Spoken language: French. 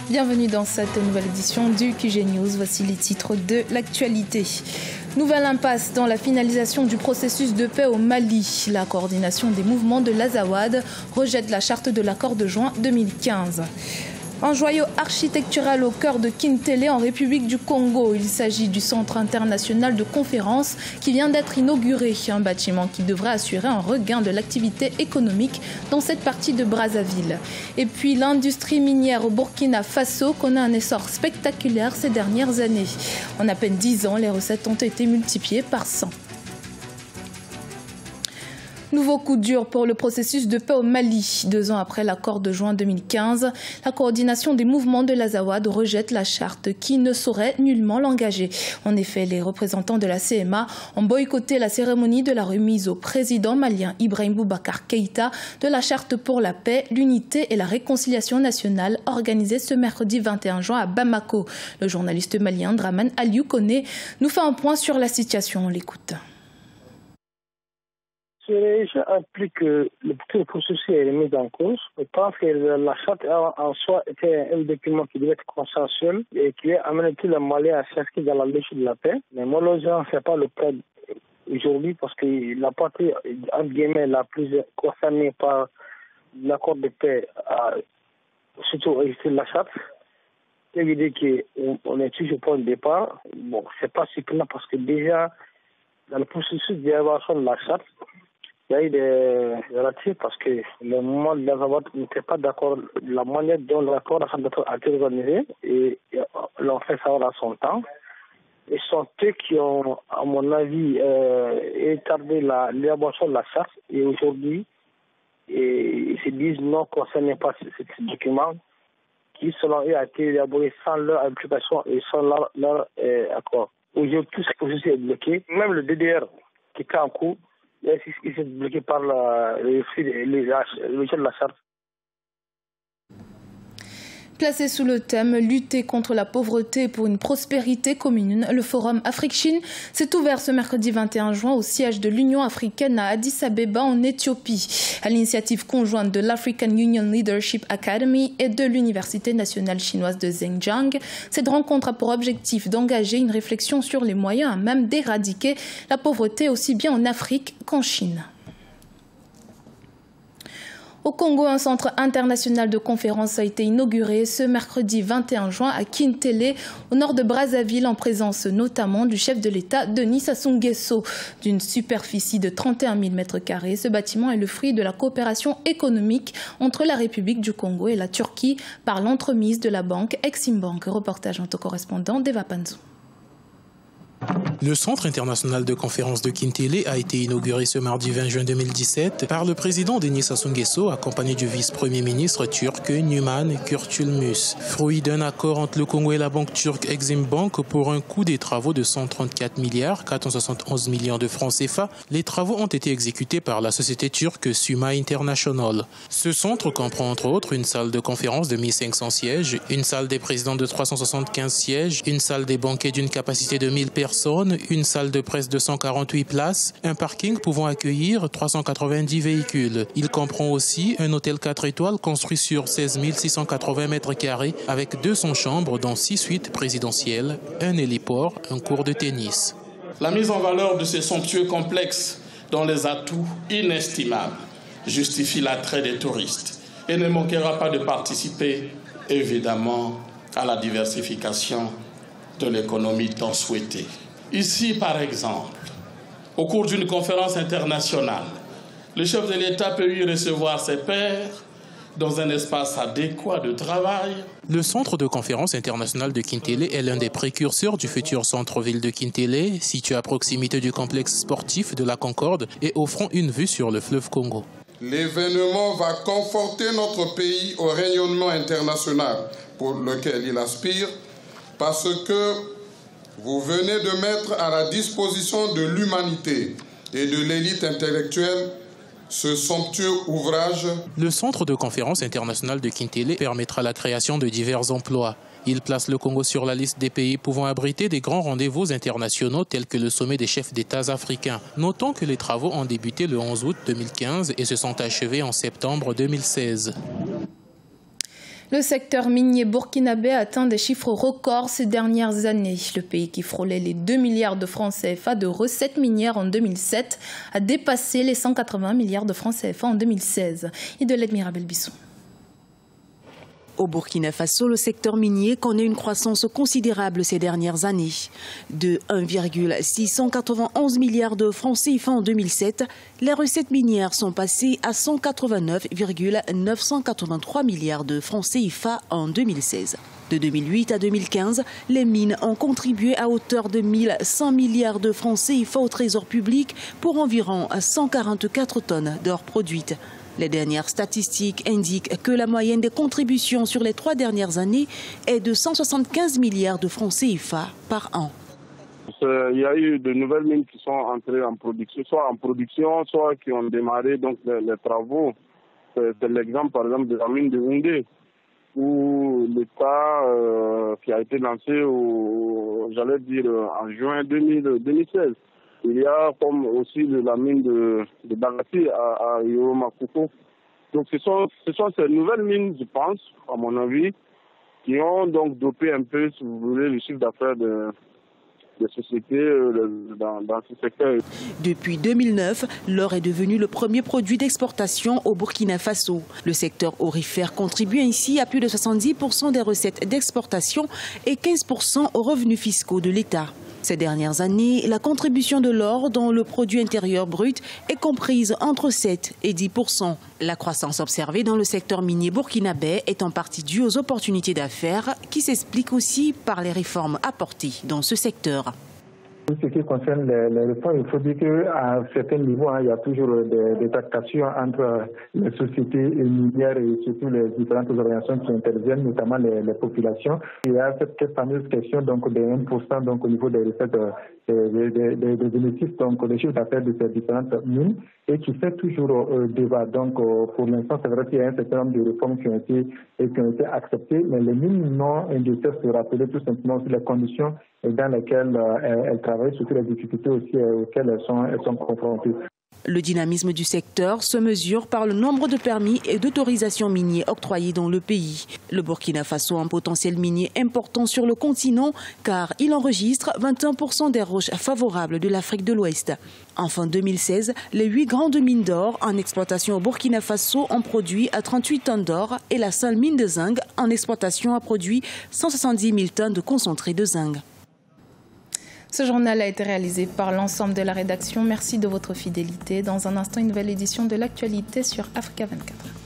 Bienvenue dans cette nouvelle édition du QG News. Voici les titres de l'actualité. Nouvelle impasse dans la finalisation du processus de paix au Mali. La coordination des mouvements de l'Azawad rejette la charte de l'accord de juin 2015. Un joyau architectural au cœur de Kintélé en République du Congo. Il s'agit du Centre international de conférences qui vient d'être inauguré. Un bâtiment qui devrait assurer un regain de l'activité économique dans cette partie de Brazzaville. Et puis l'industrie minière au Burkina Faso connaît un essor spectaculaire ces dernières années. En à peine 10 ans, les recettes ont été multipliées par 100. Nouveau coup dur pour le processus de paix au Mali. 2 ans après l'accord de juin 2015, la coordination des mouvements de l'Azawad rejette la charte qui ne saurait nullement l'engager. En effet, les représentants de la CMA ont boycotté la cérémonie de la remise au président malien Ibrahim Boubacar Keïta de la charte pour la paix, l'unité et la réconciliation nationale organisée ce mercredi 21 juin à Bamako. Le journaliste malien Draman Aliou Koné nous fait un point sur la situation. On l'écoute. Ça implique que le processus est mis en cause. Je pense que la charte en soi était un document qui devait être consensuel et qui a amené tout le Mali à s'inscrire dans la logique de la paix. Mais malheureusement, ce n'est pas le cas aujourd'hui parce que la partie, entre guillemets, la plus concernée par l'accord de paix a surtout existé la charte. Ça veut dire qu'on est toujours pas au départ. Bon, c'est pas surprenant parce que déjà, dans le processus d'évaluation de la charte, il y a eu des relatives parce que le moment de l'Azawad n'était pas d'accord de la manière dont l'accord a été organisé et l'ont fait savoir à son temps. Et ce sont eux qui ont, à mon avis, établi l'élaboration de la charte et aujourd'hui, ils se disent non concernés par ce document qui, selon eux, a été élaboré sans leur implication et sans leur accord. Aujourd'hui, tout ce processus est bloqué. Même le DDR qui était en cours, il s'est bloqué par le rejet de la charte. Placé sous le thème « Lutter contre la pauvreté pour une prospérité commune », le forum Afrique-Chine s'est ouvert ce mercredi 21 juin au siège de l'Union africaine à Addis Abeba en Éthiopie, à l'initiative conjointe de l'African Union Leadership Academy et de l'Université nationale chinoise de Zhejiang. Cette rencontre a pour objectif d'engager une réflexion sur les moyens à même d'éradiquer la pauvreté aussi bien en Afrique qu'en Chine. Au Congo, un centre international de conférences a été inauguré ce mercredi 21 juin à Kintélé, au nord de Brazzaville, en présence notamment du chef de l'État, Denis Sassou Nguesso. D'une superficie de 31 000 m², ce bâtiment est le fruit de la coopération économique entre la République du Congo et la Turquie par l'entremise de la banque Exim Bank. Reportage en correspondant d'Eva Panzou. Le Centre international de conférences de Kintélé a été inauguré ce mardi 20 juin 2017 par le président Denis Sassou Nguesso, accompagné du vice-premier ministre turc Numan Kurtulmus. Fruit d'un accord entre le Congo et la banque turque Exim Bank pour un coût des travaux de 134 milliards 471 millions de francs CFA, les travaux ont été exécutés par la société turque Suma International. Ce centre comprend entre autres une salle de conférence de 1500 sièges, une salle des présidents de 375 sièges, une salle des banquets d'une capacité de 1000 personnes, une salle de presse de 148 places, un parking pouvant accueillir 390 véhicules. Il comprend aussi un hôtel 4 étoiles construit sur 16 680 m² avec 200 chambres dont 6 suites présidentielles, un héliport, un court de tennis. La mise en valeur de ces somptueux complexes dont les atouts inestimables justifient l'attrait des touristes et ne manquera pas de participer évidemment à la diversification de l'économie tant souhaitée. Ici, par exemple, au cours d'une conférence internationale, le chef de l'État peut y recevoir ses pairs dans un espace adéquat de travail. Le centre de conférence international de Kintélé est l'un des précurseurs du futur centre-ville de Kintélé, situé à proximité du complexe sportif de la Concorde et offrant une vue sur le fleuve Congo. L'événement va conforter notre pays au rayonnement international pour lequel il aspire, parce que vous venez de mettre à la disposition de l'humanité et de l'élite intellectuelle ce somptueux ouvrage. Le centre de conférence international de Kintélé permettra la création de divers emplois. Il place le Congo sur la liste des pays pouvant abriter des grands rendez-vous internationaux tels que le sommet des chefs d'État africains. Notons que les travaux ont débuté le 11 août 2015 et se sont achevés en septembre 2016. Le secteur minier burkinabé atteint des chiffres records ces dernières années. Le pays qui frôlait les 2 milliards de francs CFA de recettes minières en 2007 a dépassé les 180 milliards de francs CFA en 2016. Et de l'aide Mirabel Bisson. Au Burkina Faso, le secteur minier connaît une croissance considérable ces dernières années. De 1,691 milliards de francs CFA en 2007, les recettes minières sont passées à 189,983 milliards de francs CFA en 2016. De 2008 à 2015, les mines ont contribué à hauteur de 1100 milliards de francs CFA au trésor public pour environ 144 tonnes d'or produites. Les dernières statistiques indiquent que la moyenne des contributions sur les 3 dernières années est de 175 milliards de francs CFA par an. Il y a eu de nouvelles mines qui sont entrées en production, soit qui ont démarré donc les travaux. C'est l'exemple par exemple de la mine de Houndé, où l'État qui a été lancé en juin 2016. Il y a comme aussi la mine de Bagassi à Yomakouko. Donc ce sont ces nouvelles mines, je pense, à mon avis, qui ont donc dopé un peu, si vous voulez, le chiffre d'affaires des sociétés dans ce secteur. Depuis 2009, l'or est devenu le premier produit d'exportation au Burkina Faso. Le secteur aurifère contribue ainsi à plus de 70% des recettes d'exportation et 15% aux revenus fiscaux de l'État. Ces dernières années, la contribution de l'or dans le produit intérieur brut est comprise entre 7 et 10%. La croissance observée dans le secteur minier burkinabé est en partie due aux opportunités d'affaires qui s'expliquent aussi par les réformes apportées dans ce secteur. Tout ce qui concerne les réformes, il faut dire qu'à certains niveaux, il y a toujours des tractations entre les sociétés minières et surtout les différentes organisations qui interviennent, notamment les populations. Il y a cette fameuse question donc, de 1% donc, au niveau des recettes des bénéfices, donc des chiffres d'affaires de ces différentes mines, et qui fait toujours débat. Donc pour l'instant, c'est vrai qu'il y a un certain nombre de réformes qui ont été acceptées, mais les mines non industrielles se rappelaient tout simplement aussi les conditions dans lesquelles elles travaillent, surtout les difficultés aussi auxquelles elles sont confrontées. Le dynamisme du secteur se mesure par le nombre de permis et d'autorisations miniers octroyés dans le pays. Le Burkina Faso a un potentiel minier important sur le continent car il enregistre 21% des roches favorables de l'Afrique de l'Ouest. En fin 2016, les 8 grandes mines d'or en exploitation au Burkina Faso ont produit à 38 tonnes d'or et la seule mine de zinc en exploitation a produit 170 000 tonnes de concentré de zinc. Ce journal a été réalisé par l'ensemble de la rédaction. Merci de votre fidélité. Dans un instant, une nouvelle édition de l'actualité sur Africa 24.